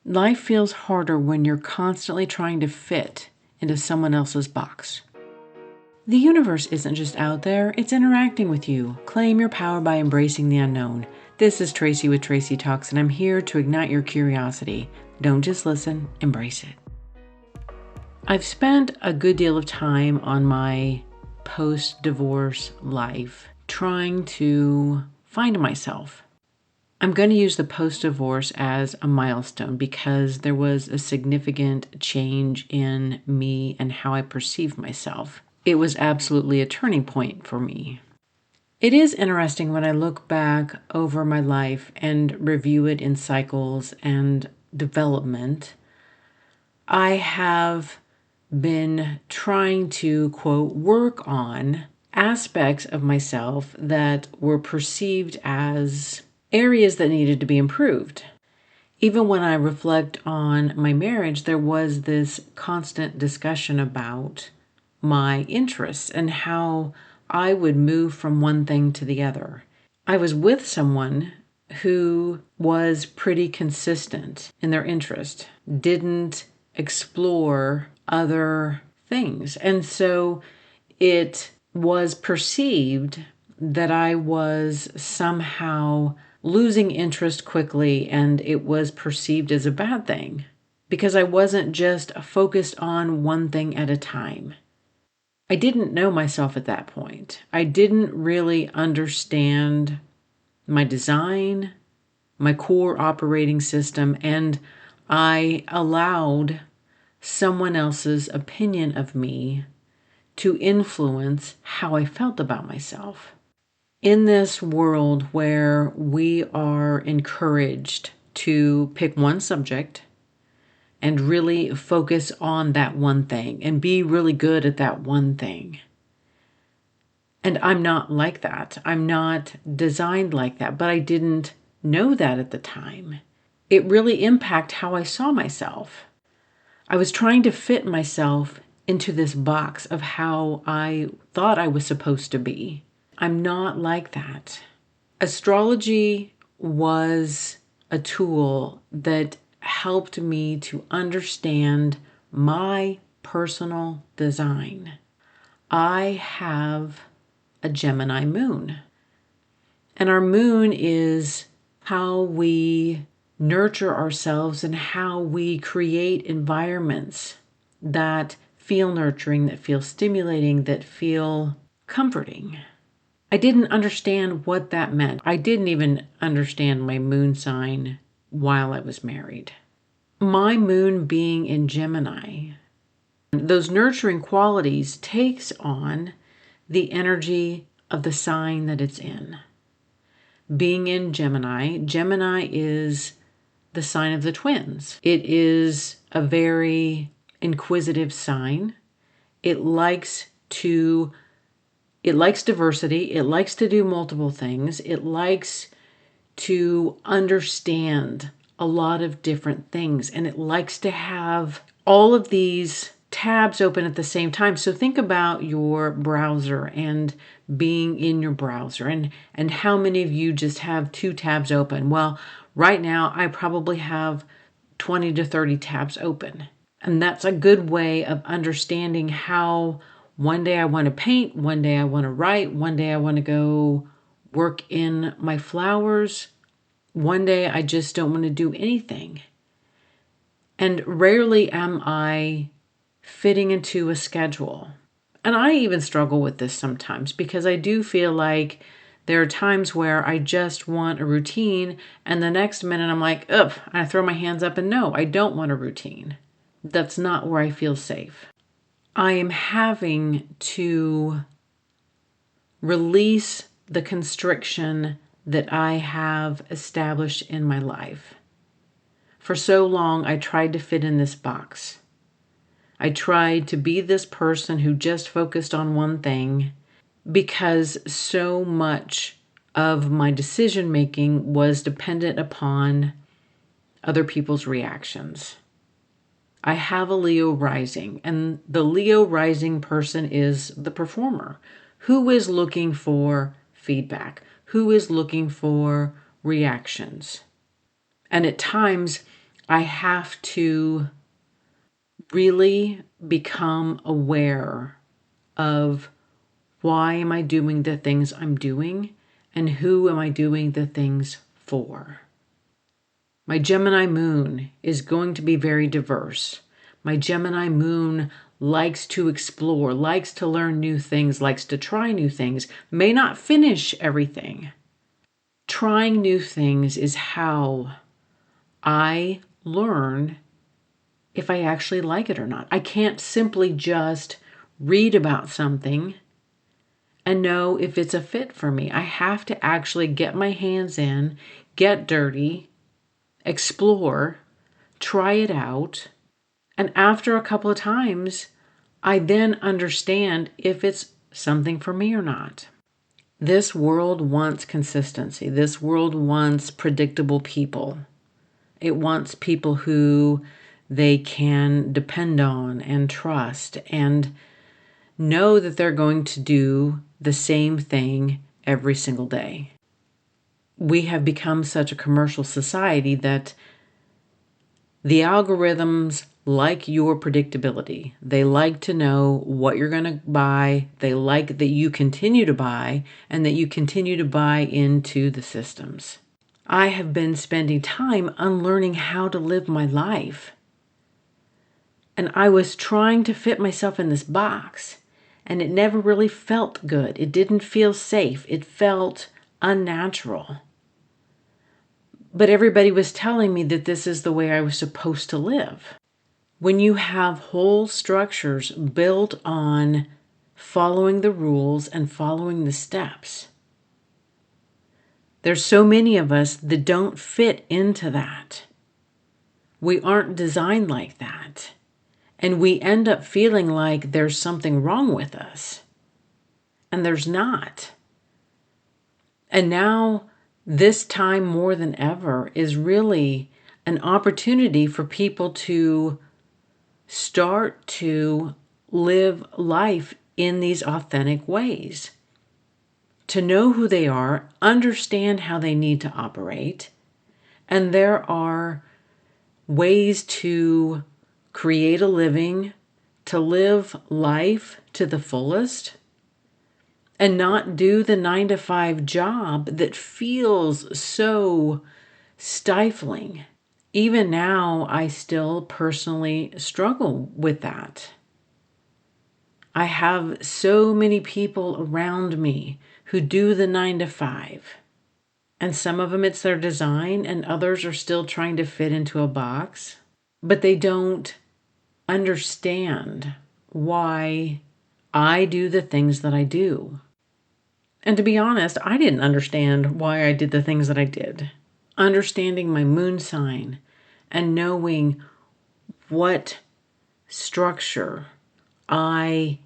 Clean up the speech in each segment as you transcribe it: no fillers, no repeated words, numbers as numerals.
Life feels harder when you're constantly trying to fit into someone else's box. The universe isn't just out there, it's interacting with you. Claim your power by embracing the unknown. This is Tracy with Tracy Talks, and I'm here to ignite your curiosity. Don't just listen, embrace it. I've spent a good deal of time on my post-divorce life trying to find myself. I'm going to use the post-divorce as a milestone because there was a significant change in me and how I perceive myself. It was absolutely a turning point for me. It is interesting when I look back over my life and review it in cycles and development. I have been trying to, quote, work on aspects of myself that were perceived as areas that needed to be improved. Even when I reflect on my marriage, there was this constant discussion about my interests and how I would move from one thing to the other. I was with someone who was pretty consistent in their interest, didn't explore other things. And so it was perceived that I was somehow losing interest quickly, and it was perceived as a bad thing because I wasn't just focused on one thing at a time. I didn't know myself at that point. I didn't really understand my design, my core operating system, and I allowed someone else's opinion of me to influence how I felt about myself. In this world where we are encouraged to pick one subject and really focus on that one thing and be really good at that one thing. And I'm not like that. I'm not designed like that, but I didn't know that at the time. It really impacted how I saw myself. I was trying to fit myself into this box of how I thought I was supposed to be. I'm not like that. Astrology was a tool that helped me to understand my personal design. I have a Gemini moon, and our moon is how we nurture ourselves and how we create environments that feel nurturing, that feel stimulating, that feel comforting. I didn't understand what that meant. I didn't even understand my moon sign while I was married. My moon being in Gemini, those nurturing qualities takes on the energy of the sign that it's in. Being in Gemini, Gemini is the sign of the twins. It is a very inquisitive sign. It likes diversity. It likes to do multiple things. It likes to understand a lot of different things. And it likes to have all of these tabs open at the same time. So think about your browser and being in your browser and how many of you just have 2 tabs open. Well, right now I probably have 20 to 30 tabs open. And that's a good way of understanding how one day I want to paint, one day I want to write, one day I want to go work in my flowers, one day I just don't want to do anything. And rarely am I fitting into a schedule. And I even struggle with this sometimes because I do feel like there are times where I just want a routine, and the next minute I'm like, ugh, I throw my hands up and no, I don't want a routine. That's not where I feel safe. I am having to release the constriction that I have established in my life. For so long, I tried to fit in this box. I tried to be this person who just focused on one thing because so much of my decision making was dependent upon other people's reactions. I have a Leo rising, and the Leo rising person is the performer who is looking for feedback, who is looking for reactions. And at times, I have to really become aware of why am I doing the things I'm doing and who am I doing the things for. My Gemini moon is going to be very diverse. My Gemini moon likes to explore, likes to learn new things, likes to try new things, may not finish everything. Trying new things is how I learn if I actually like it or not. I can't simply just read about something and know if it's a fit for me. I have to actually get my hands in, get dirty, explore, try it out. And after a couple of times, I then understand if it's something for me or not. This world wants consistency. This world wants predictable people. It wants people who they can depend on and trust and know that they're going to do the same thing every single day. We have become such a commercial society that the algorithms like your predictability. They like to know what you're going to buy. They like that you continue to buy and that you continue to buy into the systems. I have been spending time unlearning how to live my life. And I was trying to fit myself in this box, and it never really felt good. It didn't feel safe. It felt unnatural. But everybody was telling me that this is the way I was supposed to live. When you have whole structures built on following the rules and following the steps, there's so many of us that don't fit into that. We aren't designed like that. And we end up feeling like there's something wrong with us. And there's not. And now, this time more than ever, is really an opportunity for people to start to live life in these authentic ways. To know who they are, understand how they need to operate, and there are ways to create a living, to live life to the fullest, and not do the 9-to-5 job that feels so stifling. Even now, I still personally struggle with that. I have so many people around me who do the 9-to-5. And some of them it's their design, and others are still trying to fit into a box. But they don't understand why I do the things that I do. And to be honest, I didn't understand why I did the things that I did. Understanding my moon sign and knowing what structure I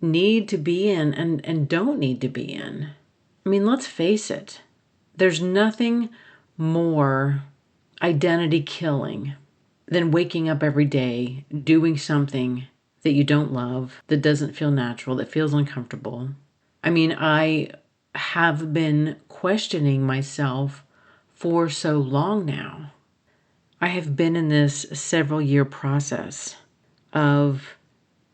need to be in and don't need to be in. I mean, let's face it. There's nothing more identity killing than waking up every day doing something that you don't love, that doesn't feel natural, that feels uncomfortable. I mean, I have been questioning myself for so long now. I have been in this several-year process of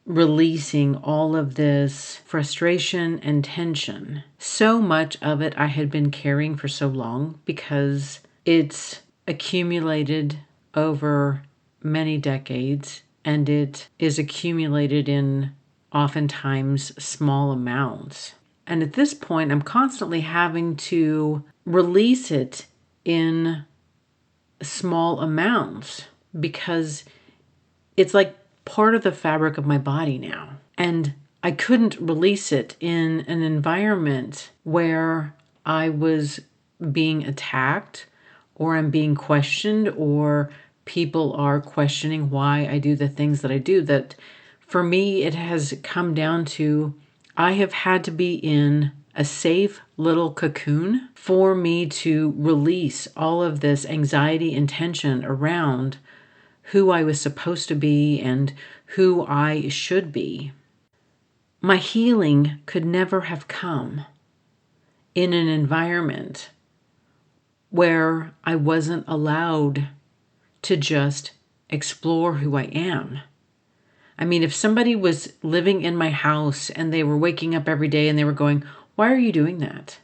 releasing all of this frustration and tension. So much of it I had been carrying for so long because it's accumulated over many decades, and it is accumulated in oftentimes small amounts. And at this point, I'm constantly having to release it in small amounts because it's like part of the fabric of my body now. And I couldn't release it in an environment where I was being attacked or I'm being questioned or people are questioning why I do the things that I do. That for me, it has come down to I have had to be in a safe little cocoon for me to release all of this anxiety and tension around who I was supposed to be and who I should be. My healing could never have come in an environment where I wasn't allowed to just explore who I am. I mean, if somebody was living in my house and they were waking up every day and they were going, why are you doing that?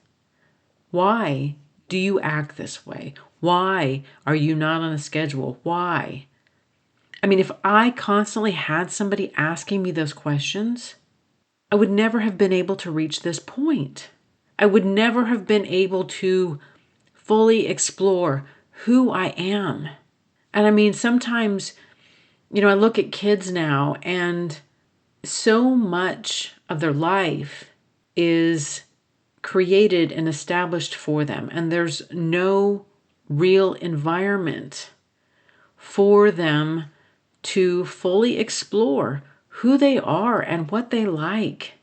Why do you act this way? Why are you not on a schedule? Why? I mean, if I constantly had somebody asking me those questions, I would never have been able to reach this point. I would never have been able to fully explore who I am. And I mean, sometimes, I look at kids now and so much of their life is created and established for them. And there's no real environment for them to fully explore who they are and what they like.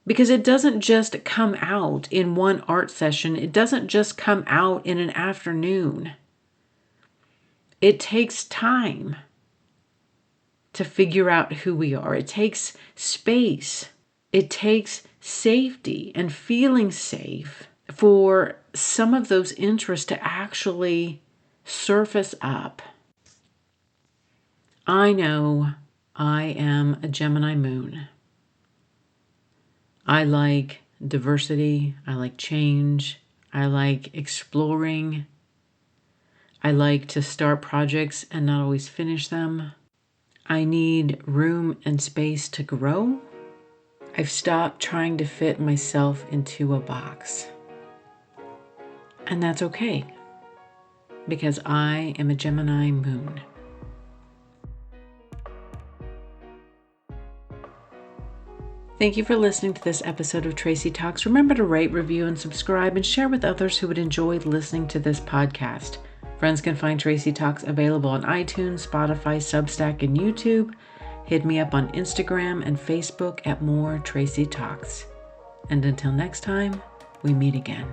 Because it doesn't just come out in one art session. It doesn't just come out in an afternoon. It takes time to figure out who we are. It takes space. It takes safety and feeling safe for some of those interests to actually surface up. I know I am a Gemini moon. I like diversity. I like change. I like exploring. I like to start projects and not always finish them. I need room and space to grow. I've stopped trying to fit myself into a box. And that's okay, because I am a Gemini moon. Thank you for listening to this episode of Tracy Talks. Remember to rate, review, and subscribe, and share with others who would enjoy listening to this podcast. Friends can find Tracy Talks available on iTunes, Spotify, Substack, and YouTube. Hit me up on Instagram and Facebook at More Tracy Talks. And until next time, we meet again.